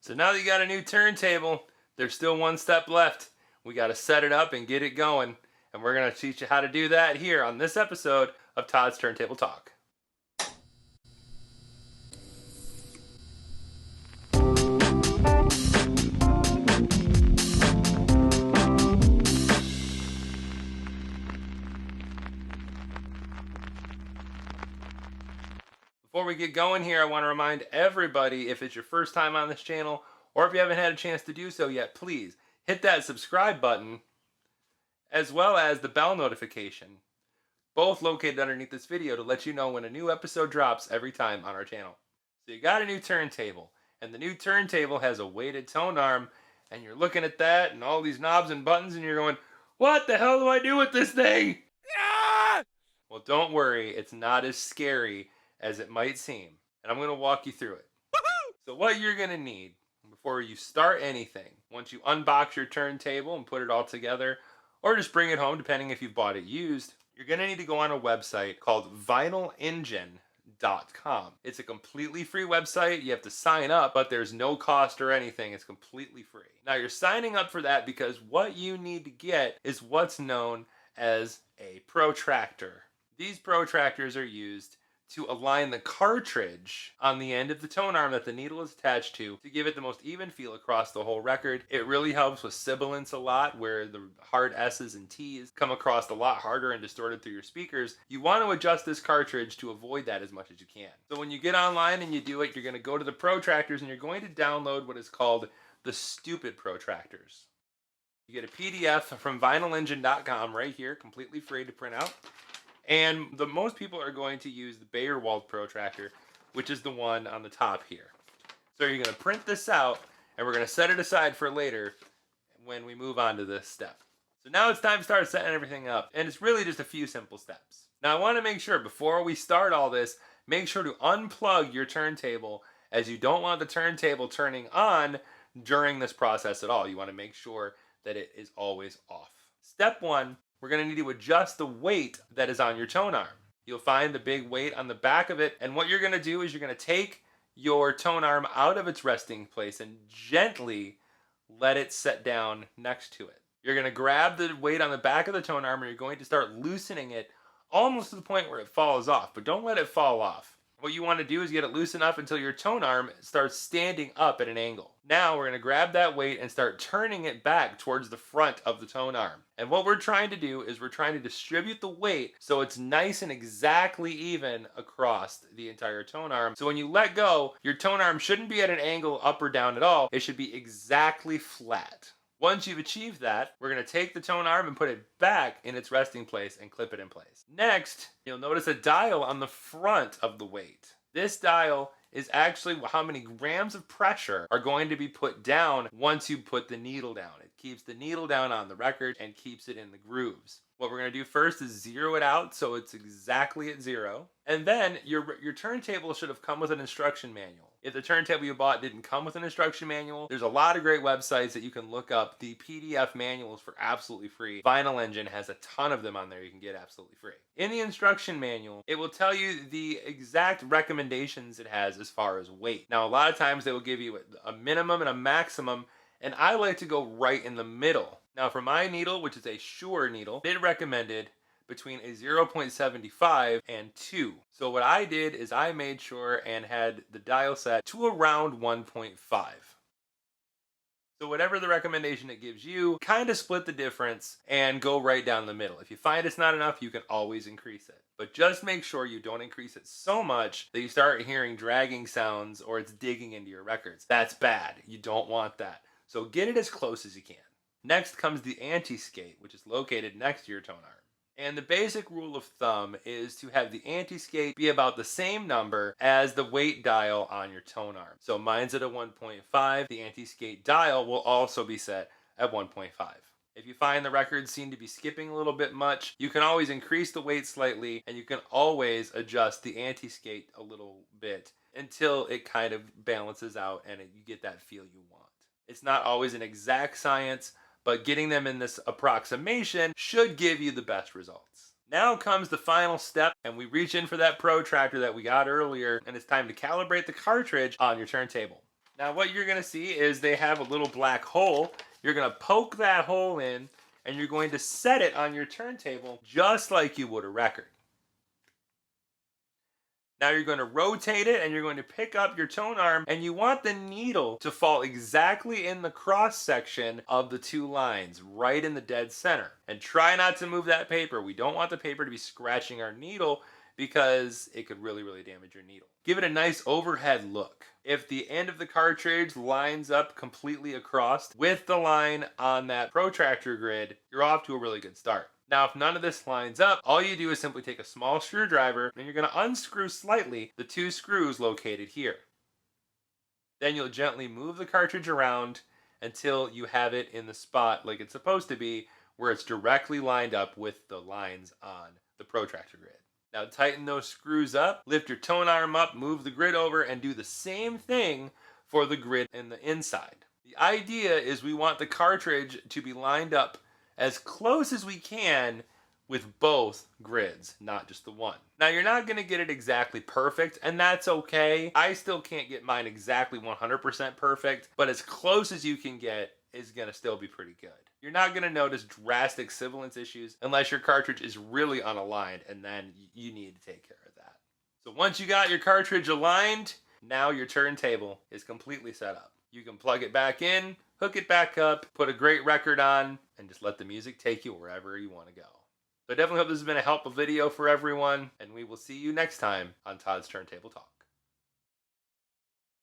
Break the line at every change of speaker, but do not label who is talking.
So now that you got a new turntable, there's still one step left. We got to set it up and get it going. And we're going to teach you how to do that here on this episode of Todd's Turntable Talk. Before we get going here, I want to remind everybody, if it's your first time on this channel, or if you haven't had a chance to do so yet, please hit that subscribe button, as well as the bell notification, both located underneath this video to let you know when a new episode drops every time on our channel. So you got a new turntable, and the new turntable has a weighted tone arm, and you're looking at that and all these knobs and buttons, and you're going, what the hell do I do with this thing? Ah! Well, don't worry, it's not as scary as it might seem, and I'm going to walk you through it. So what you're going to need before you start anything, once you unbox your turntable and put it all together, or just bring it home depending if you've bought it used, you're going to need to go on a website called vinylengine.com. It's a completely free website. You have to sign up, but there's no cost or anything. It's completely free. Now you're signing up for that because what you need to get is what's known as a protractor. These protractors are used to align the cartridge on the end of the tone arm that the needle is attached to give it the most even feel across the whole record. It really helps with sibilance a lot, where the hard S's and T's come across a lot harder and distorted through your speakers. You want to adjust this cartridge to avoid that as much as you can. So when you get online and you do it, you're going to go to the protractors and you're going to download what is called the stupid protractors. You get a PDF from vinylengine.com right here, completely free to print out. And most people are going to use the Bayerwald protractor, which is the one on the top here. So you're going to print this out, and we're going to set it aside for later when we move on to this step. So now it's time to start setting everything up, and it's really just a few simple steps. Now I want to make sure, before we start all this, make sure to unplug your turntable, as you don't want the turntable turning on during this process at all. You want to make sure that it is always off. Step one, we're going to need to adjust the weight that is on your tone arm. You'll find the big weight on the back of it, and what you're going to do is you're going to take your tone arm out of its resting place and gently let it set down next to it. You're going to grab the weight on the back of the tone arm and you're going to start loosening it almost to the point where it falls off, but don't let it fall off. What you want to do is get it loose enough until your tone arm starts standing up at an angle. Now we're going to grab that weight and start turning it back towards the front of the tone arm. And what we're trying to do is we're trying to distribute the weight so it's nice and exactly even across the entire tone arm. So when you let go, your tone arm shouldn't be at an angle up or down at all. It should be exactly flat. Once you've achieved that, we're going to take the tone arm and put it back in its resting place and clip it in place. Next, you'll notice a dial on the front of the weight. This dial is actually how many grams of pressure are going to be put down once you put the needle down. It keeps the needle down on the record and keeps it in the grooves. What we're going to do first is zero it out so it's exactly at zero. And then your turntable should have come with an instruction manual. If the turntable you bought didn't come with an instruction manual, there's a lot of great websites that you can look up the PDF manuals for absolutely free. Vinyl Engine has a ton of them on there you can get absolutely free. In the instruction manual, it will tell you the exact recommendations it has as far as weight. Now, a lot of times they will give you a minimum and a maximum, and I like to go right in the middle. Now for my needle, which is a Shure needle, it recommended between a 0.75 and 2. So what I did is I made sure and had the dial set to around 1.5. So whatever the recommendation it gives you, kind of split the difference and go right down the middle. If you find it's not enough, you can always increase it. But just make sure you don't increase it so much that you start hearing dragging sounds or it's digging into your records. That's bad. You don't want that. So get it as close as you can. Next comes the Antiskate, which is located next to your tone arm. And the basic rule of thumb is to have the Antiskate be about the same number as the weight dial on your tone arm. So mine's at a 1.5. The Antiskate dial will also be set at 1.5. If you find the records seem to be skipping a little bit much, you can always increase the weight slightly, and you can always adjust the Antiskate a little bit until it kind of balances out and you get that feel you want. It's not always an exact science, but getting them in this approximation should give you the best results. Now comes the final step, and we reach in for that protractor that we got earlier, and it's time to calibrate the cartridge on your turntable. Now what you're going to see is they have a little black hole. You're going to poke that hole in and you're going to set it on your turntable just like you would a record. Now you're going to rotate it and you're going to pick up your tone arm, and you want the needle to fall exactly in the cross section of the two lines, right in the dead center. And try not to move that paper. We don't want the paper to be scratching our needle because it could really, really damage your needle. Give it a nice overhead look. If the end of the cartridge lines up completely across with the line on that protractor grid, you're off to a really good start. Now, if none of this lines up, all you do is simply take a small screwdriver and you're going to unscrew slightly the two screws located here. Then you'll gently move the cartridge around until you have it in the spot like it's supposed to be, where it's directly lined up with the lines on the protractor grid. Now tighten those screws up, lift your tone arm up, move the grid over, and do the same thing for the grid in the inside. The idea is we want the cartridge to be lined up as close as we can with both grids, not just the one. Now you're not going to get it exactly perfect, and that's okay. I still can't get mine exactly 100% perfect, but as close as you can get is going to still be pretty good. You're not going to notice drastic sibilance issues unless your cartridge is really unaligned, and then you need to take care of that. So once you got your cartridge aligned, now your turntable is completely set up. You can plug it back in, hook it back up, put a great record on, and just let the music take you wherever you want to go. So I definitely hope this has been a helpful video for everyone, and we will see you next time on Todd's Turntable Talk.